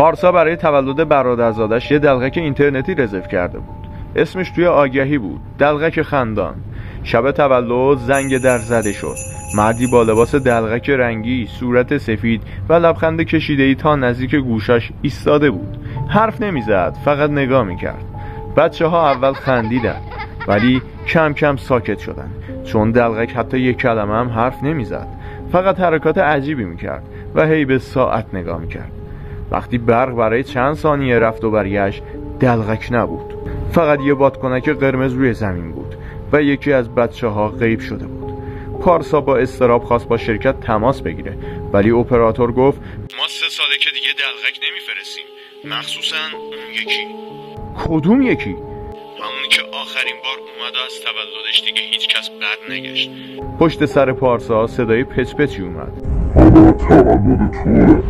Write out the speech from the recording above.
پارسا برای تولد برادرزادش یه دلغک اینترنتی رزرو کرده بود. اسمش توی آگهی بود، دلغک خندان. شب تولد زنگ در زده شد. مردی با لباس دلغک رنگی، صورت سفید و لبخند کشیده‌ای تا نزدیک گوشاش ایستاده بود. حرف نمیزد، فقط نگاه میکرد. بچه‌ها اول خندیدن، ولی کم کم ساکت شدن، چون دلغک حتی یک کلمه هم حرف نمیزد، فقط حرکات عجیبی میکرد و هی به ساعت نگاه میکرد. وقتی برق برای چند ثانیه رفت و برگشت، دلغک نبود. فقط یه بادکنک قرمز روی زمین بود و یکی از بچه‌ها غیب شده بود. پارسا با اضطراب خواست با شرکت تماس بگیره، ولی اپراتور گفت ما 3 ساله که دیگه دلغک نمیفرستیم، مخصوصا اون یکی. کدوم یکی؟ همونی که آخرین بار اومد و از تولدش دیگه هیچ کس بد نگشت. پشت سر پارسا صدای پچ پچی اومد. تولد تو